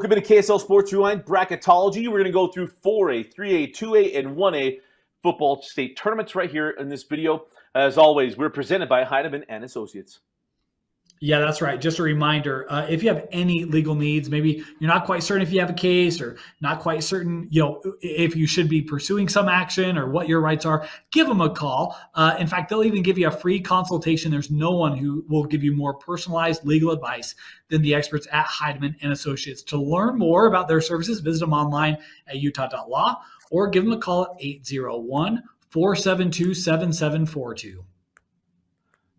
Welcome into KSL Sports Rewind Bracketology. We're going to go through 4A, 3A, 2A, and 1A football state tournaments right here in this video. As always, we're presented by Heidemann and Associates. Yeah, that's right. Just a reminder, if you have any legal needs, maybe you're not quite certain if you have a case or not quite certain, if you should be pursuing some action or what your rights are, give them a call. In fact, they'll even give you a free consultation. There's no one who will give you more personalized legal advice than the experts at Heidemann and Associates. To learn more about their services, visit them online at utah.law or give them a call at 801-472-7742.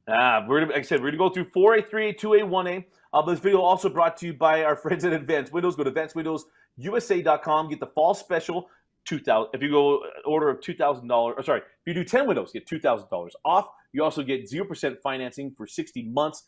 Like I said, we're going to go through 4A, 3A, 2A, 1A. This video also brought to you by our friends at Advanced Windows. Go to advancedwindowsusa.com. Get the fall special, $2,000. If you go order of $2,000, or sorry, if you do 10 windows, get $2,000 off. You also get 0% financing for 60 months.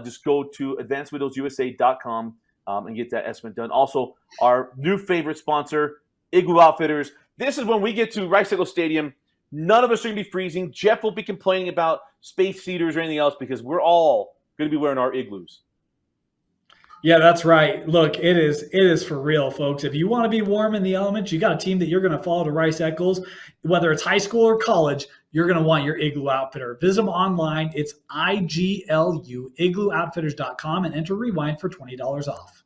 Just go to advancedwindowsusa.com and get that estimate done. Also, our new favorite sponsor, Igloo Outfitters. This is when we get to Rice Eagle Stadium. None of us are going to be freezing. Jeff won't be complaining about space heaters or anything else because we're all going to be wearing our igloos. Yeah, that's right. Look, it is for real, folks. If you want to be warm in the elements, you got a team that you're going to follow to Rice Eccles, whether it's high school or college, you're going to want your Igloo Outfitter. Visit them online. It's IGLU, igloooutfitters.com, and enter Rewind for $20 off.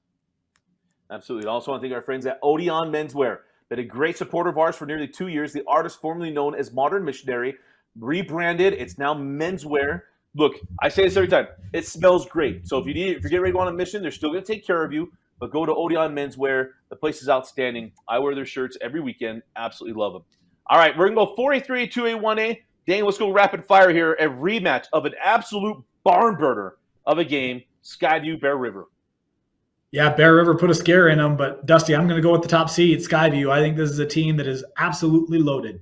Absolutely. I also want to thank our friends at Odeon Menswear. Been a great supporter of ours for nearly 2 years. The artist formerly known as Modern Missionary, rebranded. It's now menswear. Look, I say this every time. It smells great. So if you get ready to go on a mission, they're still going to take care of you. But go to Odeon Menswear. The place is outstanding. I wear their shirts every weekend. Absolutely love them. All right, we're going to go 4A, 3A, 2A, 1A. Dane, let's go rapid fire here. A rematch of an absolute barn burner of a game, Skyview Bear River. Yeah, Bear River put a scare in them, but Dusty, I'm going to go with the top seed, Skyview. I think this is a team that is absolutely loaded.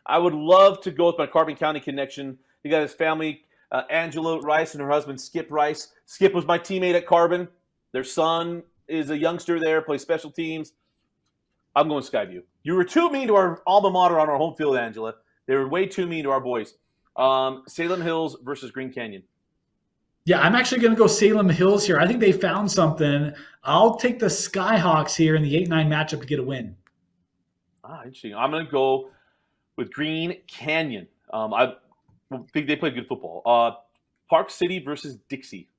I would love to go with my Carbon County connection. He got his family, Angela Rice and her husband, Skip Rice. Skip was my teammate at Carbon. Their son is a youngster there, plays special teams. I'm going Skyview. You were too mean to our alma mater on our home field, Angela. They were way too mean to our boys. Salem Hills versus Green Canyon. Yeah, I'm actually going to go Salem Hills here. I think they found something. I'll take the Skyhawks here in the 8-9 matchup to get a win. Interesting. I'm going to go with Green Canyon. I think they play good football. Park City versus Dixie.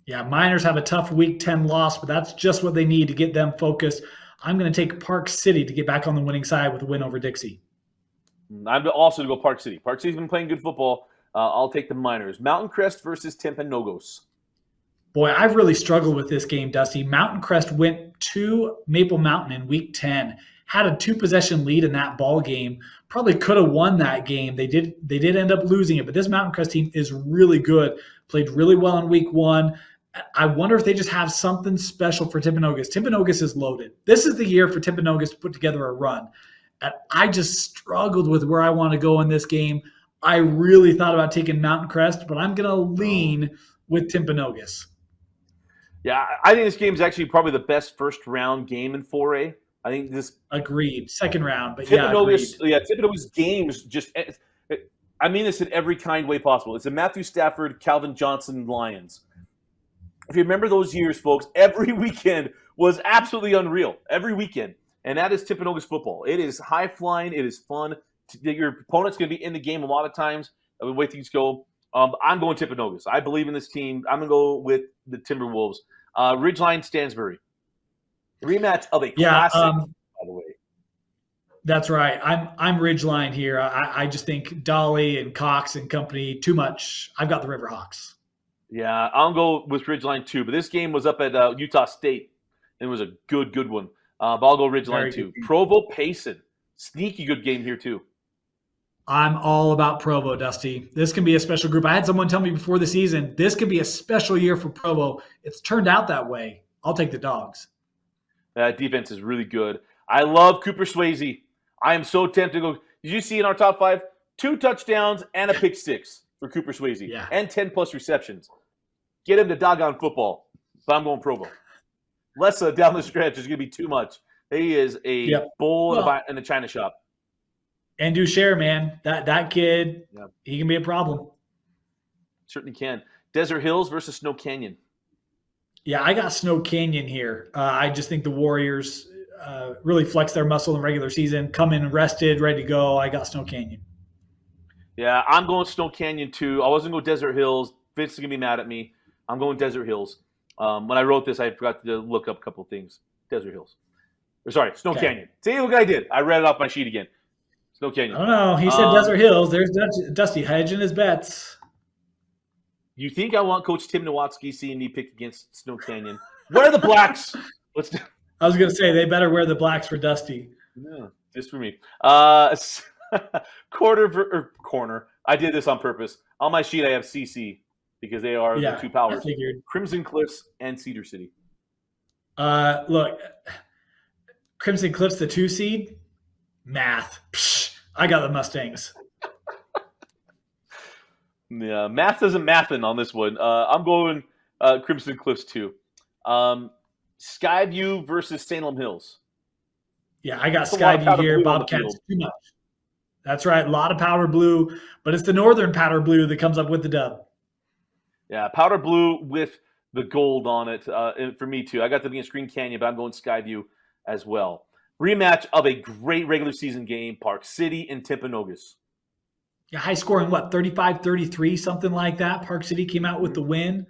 Yeah, Miners have a tough Week 10 loss, but that's just what they need to get them focused. I'm going to take Park City to get back on the winning side with a win over Dixie. I'm also going to go Park City. Park City's been playing good football. I'll take the Miners. Mountain Crest versus Timpanogos. Boy, I've really struggled with this game, Dusty. Mountain Crest went to Maple Mountain in Week 10, had a 2-possession lead in that ball game. Probably could have won that game. They did end up losing it, but this Mountain Crest team is really good. Played really well in Week 1. I wonder if they just have something special for Timpanogos. Timpanogos is loaded. This is the year for Timpanogos to put together a run. And I just struggled with where I want to go in this game. I really thought about taking Mountain Crest, but I'm going to lean with Timpanogos. Yeah, I think this game is actually probably the best first-round game in 4A. I think this... Agreed. Second round, but Timpanogos, Timpanogos games just... I mean this in every kind way possible. It's a Matthew Stafford, Calvin Johnson Lions. If you remember those years, folks, every weekend was absolutely unreal. Every weekend. And that is Timpanogos football. It is high-flying. It is fun. Your opponent's going to be in the game a lot of times. The way things go. I'm going Timpanogos. I believe in this team. I'm going to go with the Timberwolves. Ridgeline Stansbury. Rematch of a classic, by the way. That's right. I'm Ridgeline here. I just think Dolly and Cox and company, too much. I've got the Riverhawks. Yeah, I'll go with Ridgeline too. But this game was up at Utah State. And it was a good one. But I'll go Ridgeline too. Provo Payson. Sneaky good game here too. I'm all about Provo, Dusty. This can be a special group. I had someone tell me before the season, this could be a special year for Provo. It's turned out that way. I'll take the Dogs. That defense is really good. I love Cooper Swayze. I am so tempted to go. Did you see in our top 5? 2 touchdowns and a pick 6 for Cooper Swayze. Yeah. And 10-plus receptions. Get him to doggone football. But I'm going Provo. Lessa down the stretch is going to be too much. He is a bull in a china shop. And Ducher, man, that kid, he can be a problem. Certainly can. Desert Hills versus Snow Canyon. Yeah, I got Snow Canyon here. I just think the Warriors really flex their muscle in regular season, come in rested, ready to go. I got Snow Canyon. Yeah, I'm going Snow Canyon too. I wasn't going Desert Hills. Vince is gonna be mad at me. I'm going Desert Hills. When I wrote this, I forgot to look up a couple things. Desert Hills. Or sorry, Snow Okay. Canyon. See, look what I did. I read it off my sheet again. Snow I Canyon. don't know. He said Desert Hills. There's Dusty hedging his bets. You think I want Coach Tim Nowatzki seeing me pick against Snow Canyon? Where are the Blacks? Let's do. I was going to say they better wear the blacks for Dusty. Yeah, just for me. Corner. I did this on purpose. On my sheet, I have CC because they are the two powers. I figured. Crimson Cliffs and Cedar City. Look, Crimson Cliffs, the 2 seed. Math. Psh, I got the Mustangs. Yeah, math isn't mathin' on this one. I'm going Crimson Cliffs too. Skyview versus Salem Hills. Yeah, I got Skyview here. Bobcats too much. That's right. A lot of powder blue, but it's the northern powder blue that comes up with the dub. Yeah, powder blue with the gold on it. For me too. I got them against Green Canyon, but I'm going Skyview as well. Rematch of a great regular season game, Park City and Timpanogos. Yeah, high scoring, 35-33, something like that. Park City came out with the win.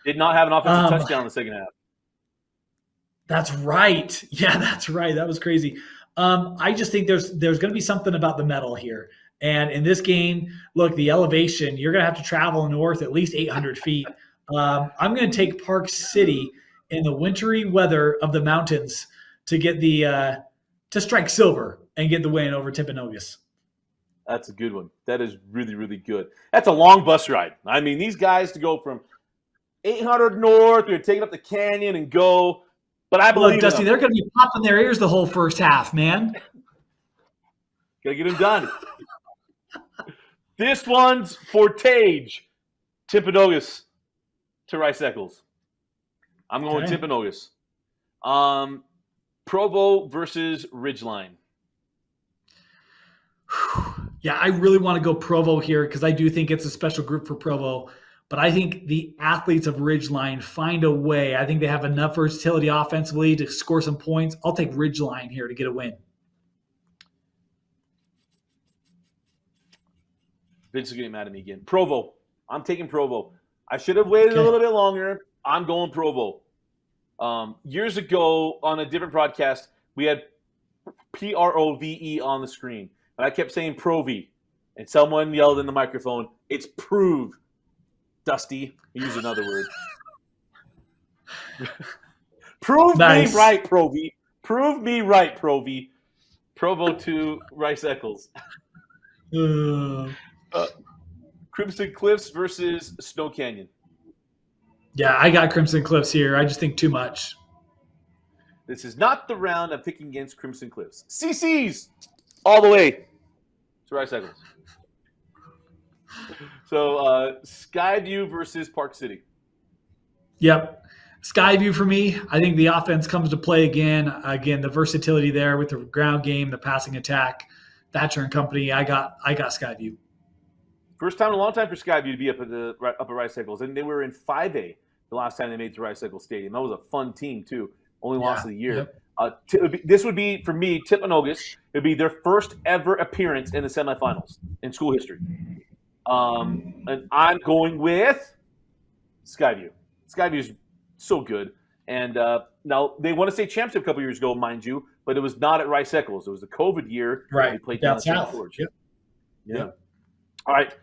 Did not have an offensive touchdown in the second half. That's right. Yeah, that's right. That was crazy. I just think there's going to be something about the metal here. And in this game, look, the elevation, you're going to have to travel north at least 800 feet. I'm going to take Park City in the wintry weather of the mountains to get to strike silver and get the win over Timpanogos. That's a good one. That is really, really good. That's a long bus ride. I mean, these guys to go from 800 north, they're taking up the canyon and go. But I believe, look, Dusty, they're going to be popping their ears the whole first half, man. Gotta get them done. This one's for Tage. Timpanogos to Rice Eccles. I'm going Timpanogos. Provo versus Ridgeline. Yeah, I really want to go Provo here because I do think it's a special group for Provo. But I think the athletes of Ridgeline find a way. I think they have enough versatility offensively to score some points. I'll take Ridgeline here to get a win. Vince is getting mad at me again. Provo. I'm taking Provo. I should have waited a little bit longer. I'm going Provo. Years ago on a different broadcast, we had Prove on the screen. And I kept saying Provi. And someone yelled in the microphone, it's prove. Dusty. Use another word. Prove me right, Provi. Prove me right, Provi. Provo to Rice Eccles. Crimson Cliffs versus Snow Canyon. Yeah, I got Crimson Cliffs here. I just think too much. This is not the round of picking against Crimson Cliffs. CC's all the way to Rice Eccles. So, Skyview versus Park City. Yep. Skyview for me. I think the offense comes to play again. Again, the versatility there with the ground game, the passing attack, Thatcher and company. I got Skyview. First time in a long time for Skyview to be up at Rice Eccles. And they were in 5A the last time they made it to Rice Eccles Stadium. That was a fun team, too. Only lost of the year. Yep. This would be, for me, Timpanogos. It would be their first ever appearance in the semifinals in school history. And I'm going with Skyview. Skyview is so good. And now they won a state championship a couple years ago, mind you, but it was not at Rice Eccles. It was the COVID year. Right. They played down at St. George. Yep. Yeah. Yep. All right.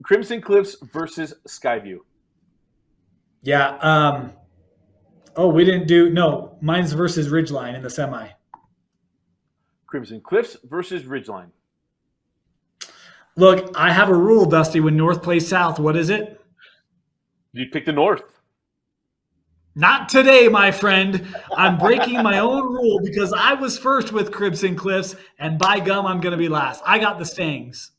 Crimson Cliffs versus Skyview. Yeah. We didn't do – no, mine's versus Ridgeline in the semi. Crimson Cliffs versus Ridgeline. Look, I have a rule, Dusty, when North plays South. What is it? You pick the North. Not today, my friend. I'm breaking my own rule because I was first with Crimson Cliffs, and by gum, I'm going to be last. I got the Stangs.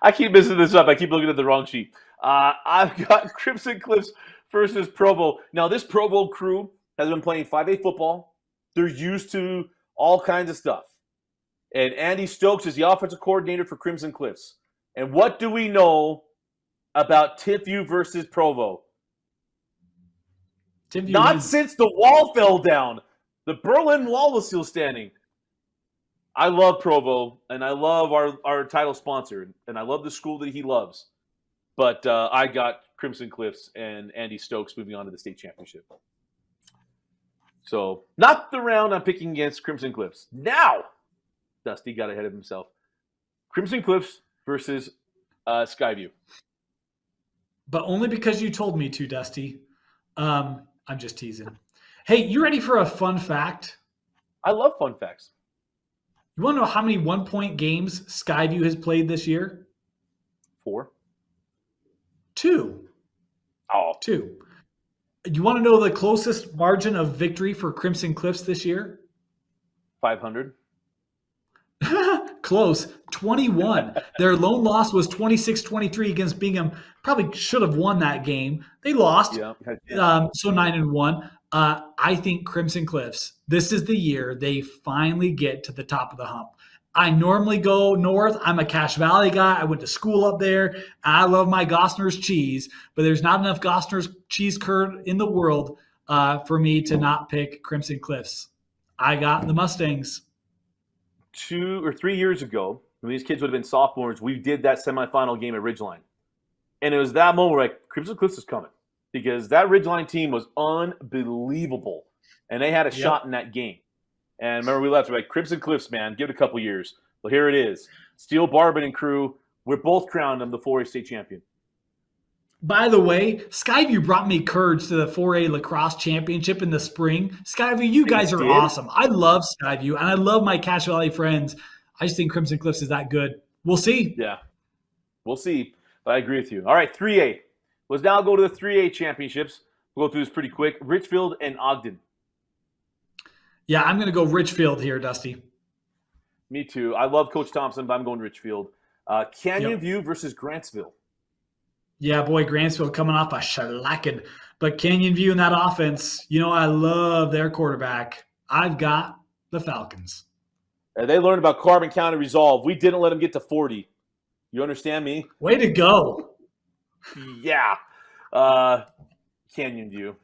I keep messing this up. I keep looking at the wrong sheet. I've got Crimson Cliffs versus Provo. Now, this Provo crew has been playing 5A football. They're used to all kinds of stuff. And Andy Stokes is the offensive coordinator for Crimson Cliffs. And what do we know about TIFU versus Provo? Timview Not wins. since the wall fell down. The Berlin Wall was still standing. I love Provo, and I love our title sponsor, and I love the school that he loves. But I got Crimson Cliffs and Andy Stokes moving on to the state championship. So, not the round I'm picking against Crimson Cliffs. Now, Dusty got ahead of himself. Crimson Cliffs versus Skyview. But only because you told me to, Dusty. I'm just teasing. Hey, you ready for a fun fact? I love fun facts. You want to know how many 1-point games Skyview has played this year? 4. 2. Oh. 2. You want to know the closest margin of victory for Crimson Cliffs this year? 500. Close. 21. Their lone loss was 26-23 against Bingham. Probably should have won that game. They lost. Yeah. So 9-1. I think Crimson Cliffs, this is the year they finally get to the top of the hump. I normally go north. I'm a Cache Valley guy. I went to school up there. I love my Gosner's cheese, but there's not enough Gosner's cheese curd in the world for me to not pick Crimson Cliffs. I got the Mustangs. 2 or 3 years ago, when these kids would have been sophomores, we did that semifinal game at Ridgeline. And it was that moment where like, Crimson Cliffs is coming. Because that Ridgeline team was unbelievable. And they had a shot in that game. And remember, we left, we're like, Crimson Cliffs, man, give it a couple years. Well, here it is. Steele Barbin and crew, we're both crowned them the 4A state champion. By the way, Skyview brought me courage to the 4A lacrosse championship in the spring. Skyview, you guys are awesome. I love Skyview, and I love my Cache Valley friends. I just think Crimson Cliffs is that good. We'll see. Yeah, we'll see. But I agree with you. All right, 3A. Let's now go to the 3A championships. We'll go through this pretty quick. Richfield and Ogden. Yeah, I'm going to go Richfield here, Dusty. Me too. I love Coach Thompson, but I'm going Richfield. Canyon View versus Grantsville. Yeah, boy, Grantsville coming off a shellacking. But Canyon View in that offense, you know, I love their quarterback. I've got the Falcons. They learned about Carbon County Resolve. We didn't let them get to 40. You understand me? Way to go. Yeah. Canyon View.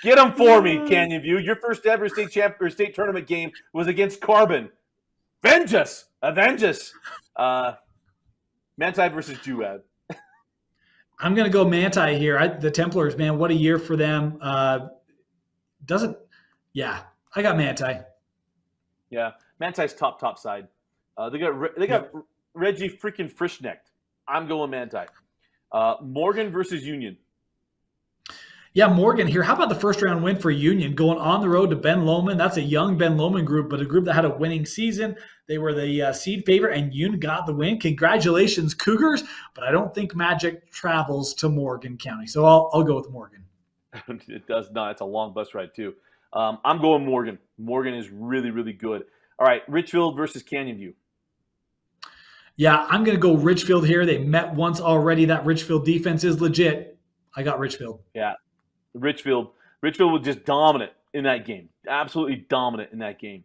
Get them for me, Canyon View. Your first ever state tournament game was against Carbon. Avenge us. Avenge us. Manti versus Juad. I'm going to go Manti here. The Templars, man, what a year for them. I got Manti. Yeah, Manti's top side. They got Reggie freaking Frischnecht. I'm going Manti. Morgan versus Union. Yeah, Morgan here. How about the first round win for Union going on the road to Ben Lomond? That's a young Ben Lomond group, but a group that had a winning season. They were the seed favorite, and Union got the win. Congratulations, Cougars. But I don't think magic travels to Morgan County, so I'll go with Morgan. It does not. It's a long bus ride, too. I'm going Morgan. Morgan is really, really good. All right, Richfield versus Canyon View. Yeah, I'm going to go Richfield here. They met once already. That Richfield defense is legit. I got Richfield. Yeah. Richfield was just dominant in that game. Absolutely dominant in that game.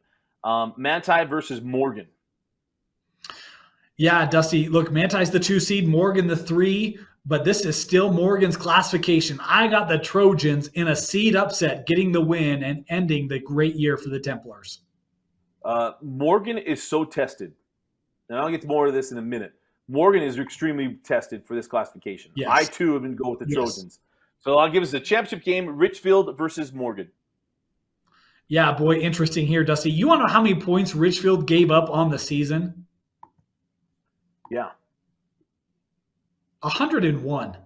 Manti versus Morgan. Yeah, Dusty. Look, Manti's the 2 seed, Morgan the 3, but this is still Morgan's classification. I got the Trojans in a seed upset, getting the win and ending the great year for the Templars. Morgan is so tested. And I'll get to more of this in a minute. Morgan is extremely tested for this classification. Yes. I, too, have been going with the Trojans. So I'll give us the championship game, Richfield versus Morgan. Yeah, boy, interesting here, Dusty. You want to know how many points Richfield gave up on the season? Yeah. 101.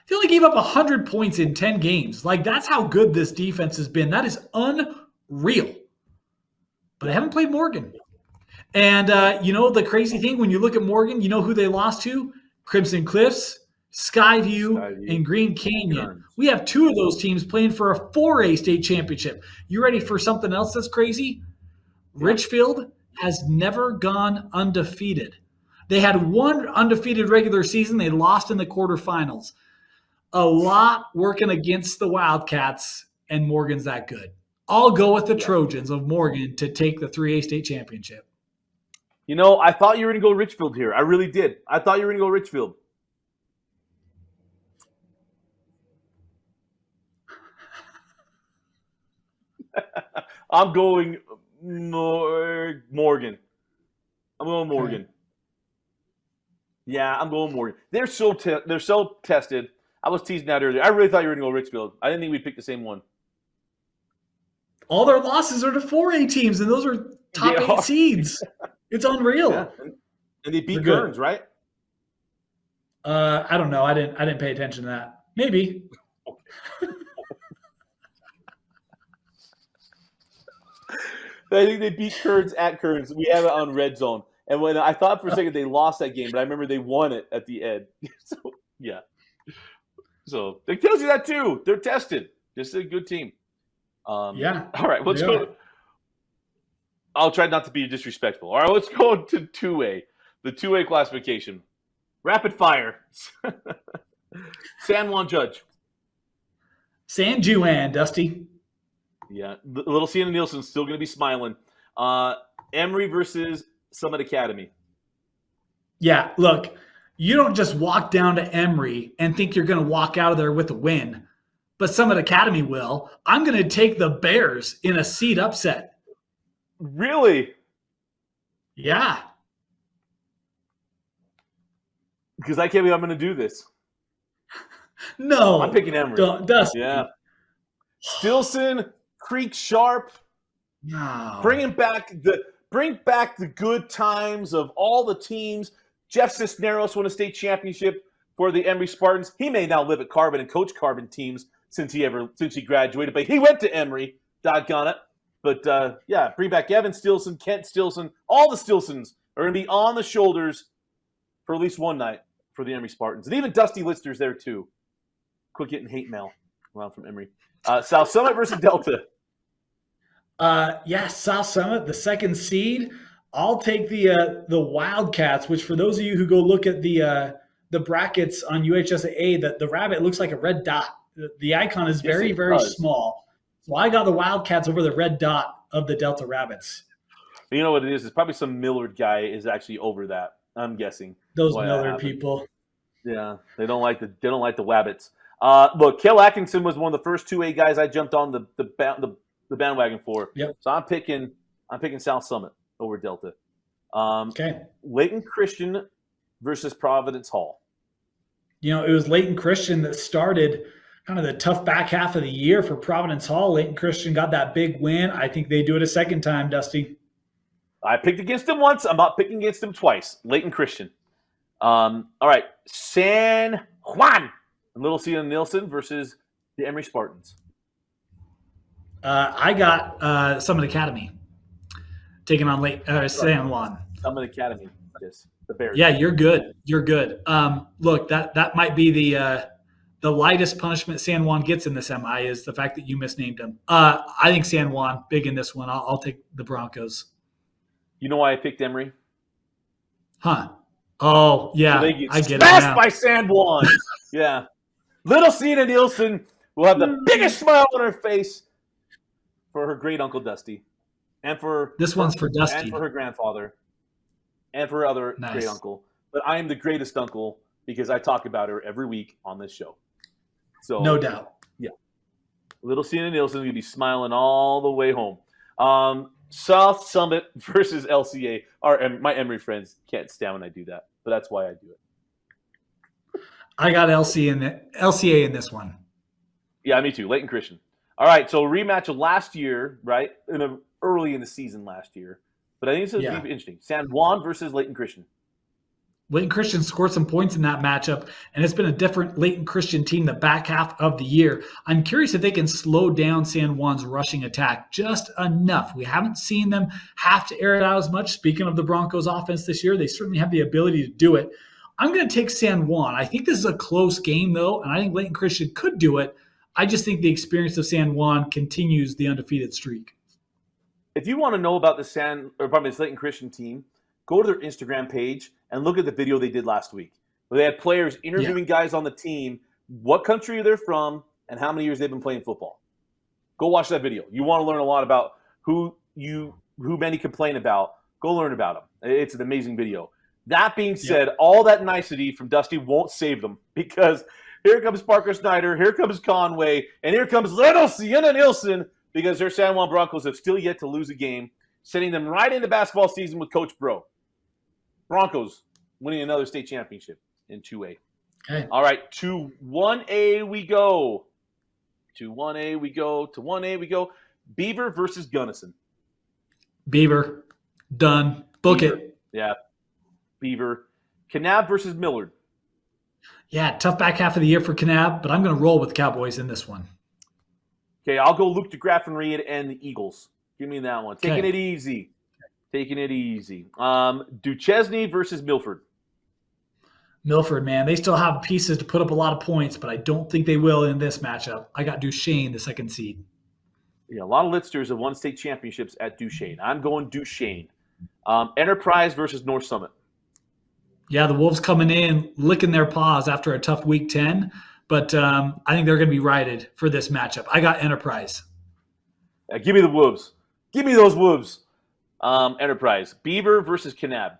They only gave up 100 points in 10 games. Like, that's how good this defense has been. That is unreal. But I haven't played Morgan. And, the crazy thing, when you look at Morgan, you know who they lost to? Crimson Cliffs, Skyview, and Green Canyon. We have 2 of those teams playing for a 4A state championship. You ready for something else that's crazy? Yeah. Richfield has never gone undefeated. They had 1 undefeated regular season. They lost in the quarterfinals. A lot working against the Wildcats, and Morgan's that good. I'll go with the Trojans of Morgan to take the 3A state championship. You know, I thought you were going to go Richfield here. I really did. I thought you were going to go Richfield. I'm going Morgan. I'm going Morgan. Okay. Yeah, I'm going Morgan. They're so tested. I was teasing that earlier. I really thought you were going to go Richfield. I didn't think we picked the same one. All their losses are to 4A teams, and those are top 8 seeds. It's unreal. Yeah. And they beat Kearns, right? I don't know. I didn't pay attention to that. Maybe. I think they beat Kearns at Kearns. We have it on Red Zone. And when I thought for a second they lost that game, but I remember they won it at the end. So, yeah. So it tells you that too. They're tested. This is a good team. Yeah. All right, let's go. I'll try not to be disrespectful. All right, let's go to 2A, the 2A classification. Rapid fire. San Juan Judge. San Juan, Dusty. Yeah, little Sienna Nielsen's still going to be smiling. Emory versus Summit Academy. Yeah, look, you don't just walk down to Emory and think you're going to walk out of there with a win, but Summit Academy will. I'm going to take the Bears in a seed upset. Really? Yeah. Because I can't believe I'm going to do this. No. I'm picking Emory. Dusty. Yeah. Stilson, Creek Sharp. No. Bring back the good times of all the teams. Jeff Cisneros won a state championship for the Emory Spartans. He may now live at Carbon and coach Carbon teams since he graduated, but he went to Emory. Doggone it. But yeah, bring back Evan Stilson, Kent Stilson. All the Stilsons are going to be on the shoulders for at least one night for the Emory Spartans, and even Dusty Litster's there too. Quit getting hate mail around from Emory. South Summit versus Delta. Yeah, South Summit, the second seed. I'll take the Wildcats, which for those of you who go look at the brackets on UHSAA, the rabbit looks like a red dot. The icon is very, very small. So I got the Wildcats over the red dot of the Delta Rabbits. You know what it is? It's probably some Millard guy is actually over that. I'm guessing. Those Millard people. Yeah, they don't like the Wabbits. Look, Kel Atkinson was one of the first 2A guys I jumped on the bandwagon for. Yep. So I'm picking South Summit over Delta. Okay. Layton Christian versus Providence Hall. You know, it was Layton Christian that started kind of the tough back half of the year for Providence Hall. Layton Christian got that big win. I think they do it a second time, Dusty. I picked against him once. I'm not picking against him twice. Layton Christian. All right. San Juan and Little Sienna Nielsen versus the Emory Spartans. I got Summit Academy taking on San Juan. Summit Academy. Yes, the Bears. Yeah, you're good. You're good. Look, that might be the lightest punishment San Juan gets in the semi is the fact that you misnamed him. I think San Juan big in this one. I'll take the Broncos. You know why I picked Emory? Huh. Oh, yeah. So they get I get it smashed by San Juan. Yeah. Little Sienna Nielsen will have the biggest smile on her face for her great uncle Dusty. And for this one's for Dusty. And for her grandfather. And for her other great uncle. But I am the greatest uncle because I talk about her every week on this show. So no doubt. Yeah. Little Sienna Nielsen will be smiling all the way home. South Summit versus LCA. My Emory friends can't stand when I do that, but that's why I do it. I got LCA in this one. Yeah, me too. Layton Christian. All right, so rematch of last year, right? Early in the season last year. But I think this is interesting. San Juan versus Layton Christian. Layton Christian scored some points in that matchup, and it's been a different Layton Christian team the back half of the year. I'm curious if they can slow down San Juan's rushing attack just enough. We haven't seen them have to air it out as much. Speaking of the Broncos offense this year, they certainly have the ability to do it. I'm going to take San Juan. I think this is a close game, though, and I think Layton Christian could do it. I just think the experience of San Juan continues the undefeated streak. If you want to know about this Layton Christian team, go to their Instagram page and look at the video they did last week, where they had players interviewing guys on the team, what country they're from, and how many years they've been playing football. Go watch that video. You want to learn a lot about who many complain about. Go learn about them. It's an amazing video. That being said, all that nicety from Dusty won't save them because here comes Parker Snyder, here comes Conway, and here comes Little Sienna Nielsen because their San Juan Broncos have still yet to lose a game, sending them right into basketball season with Coach Bro. Broncos winning another state championship in 2A. Okay. All right, to 1A we go. To 1A we go. To 1A we go. Beaver versus Gunnison. Beaver. Done. Book Beaver. it. Yeah. Beaver. Kanab versus Millard. Yeah, tough back half of the year for Kanab, but I'm going to roll with the Cowboys in this one. Okay, I'll go Luke DeGraff and Reed and the Eagles. Give me that one. Taking it easy. Taking it easy. Duchesne versus Milford. Milford, man, they still have pieces to put up a lot of points, but I don't think they will in this matchup. I got Duchesne, the second seed. Yeah, a lot of Litsters have won state championships at Duchesne. I'm going Duchesne. Enterprise versus North Summit. Yeah, the Wolves coming in, licking their paws after a tough week 10, but I think they're going to be righted for this matchup. I got Enterprise. Give me the Wolves. Give me those Wolves. Enterprise. Beaver versus Kanab.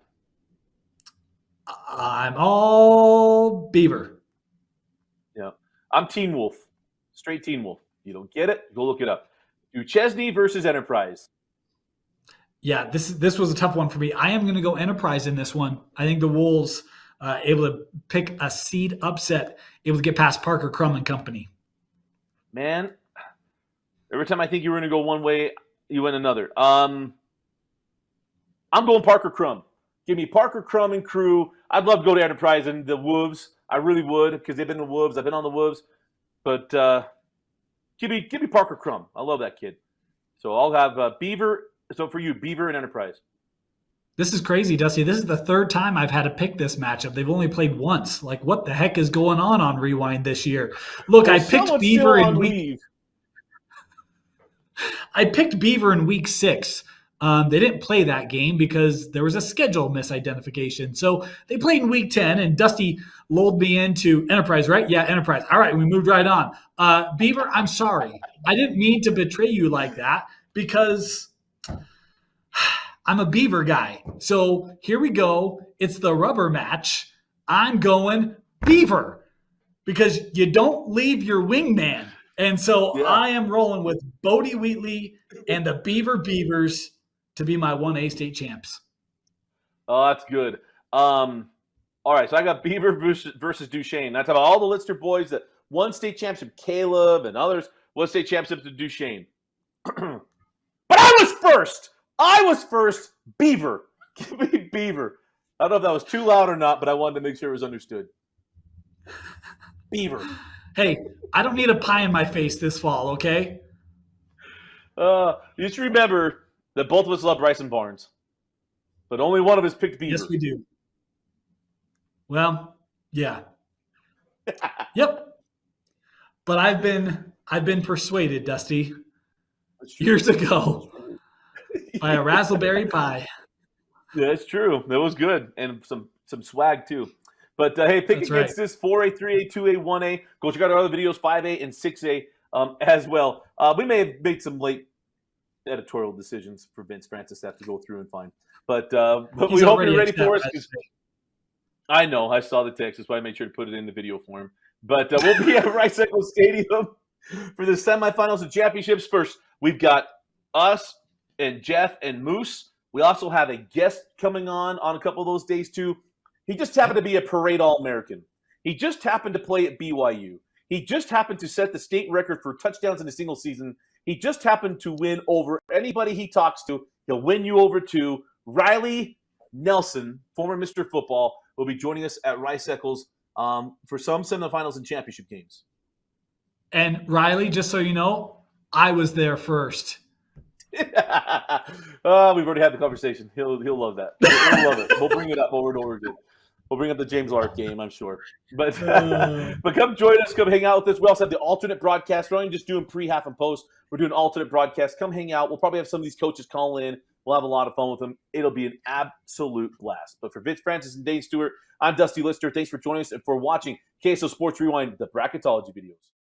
I'm all Beaver. Yeah, I'm Teen Wolf. Straight Teen Wolf. You don't get it? Go look it up. Duchesne versus Enterprise. Yeah, this was a tough one for me. I am going to go Enterprise in this one. I think the Wolves able to pick a seed upset, able to get past Parker Crum and company. Man, every time I think you were going to go one way, you went another. I'm going Parker Crum. Give me Parker Crum and crew. I'd love to go to Enterprise and the Wolves. I really would because they've been the Wolves. I've been on the Wolves. But give me Parker Crum. I love that kid. So I'll have Beaver. So for you, Beaver and Enterprise. This is crazy, Dusty. This is the third time I've had to pick this matchup. They've only played once. Like, what the heck is going on Rewind this year? Look, I picked Beaver in week. I picked Beaver in week 6. They didn't play that game because there was a schedule misidentification. So they played in week 10, and Dusty lulled me into Enterprise, right? Yeah, Enterprise. All right, we moved right on. Beaver, I'm sorry. I didn't mean to betray you like that because I'm a Beaver guy. So here we go. It's the rubber match. I'm going Beaver because you don't leave your wingman. And so I am rolling with Bodie Wheatley and the Beavers to be my 1A state champs. Oh, that's good. All right, so I got Beaver versus Duchesne. That's about all the Litster boys that won state championship. Caleb and others won state championship to Duchesne. But I was first. Beaver. Give me Beaver. I don't know if that was too loud or not, but I wanted to make sure it was understood. Beaver. Hey, I don't need a pie in my face this fall, okay? Just remember that both of us love Bryson Barnes, but only one of us picked Beaver. Yes, we do. Well, yeah. Yep. But I've been persuaded, Dusty, years ago by a raspberry pie. Yeah, that's true. That was good. And some swag too. But hey, pick against this 4A, 3A, 2A, 1A. Go check out our other videos, 5A and 6A as well. We may have made some late editorial decisions for Vince Francis to have to go through and find. But we hope you're ready for us. I know. I saw the text. That's why I made sure to put it in the video form. But we'll be at Rice Eccles Stadium for the semifinals and championships. First, we've got us and Jeff and Moose. We also have a guest coming on a couple of those days too. He just happened to be a parade All-American. He just happened to play at BYU. He just happened to set the state record for touchdowns in a single season. He just happened to win over anybody he talks to. He'll win you over too. Riley Nelson, former Mr. Football, will be joining us at Rice Eccles for some semifinals and championship games. And Riley, just so you know, I was there first. We've already had the conversation. He'll love that. He'll love it. We'll bring it up over and over again. We'll bring up the James Lark game, I'm sure. But come join us. Come hang out with us. We also have the alternate broadcast. We're not just doing pre, half, and post. We're doing alternate broadcast. Come hang out. We'll probably have some of these coaches call in. We'll have a lot of fun with them. It'll be an absolute blast. But for Vince Francis and Dane Stewart, I'm Dusty Litster. Thanks for joining us and for watching KSL Sports Rewind, the Bracketology videos.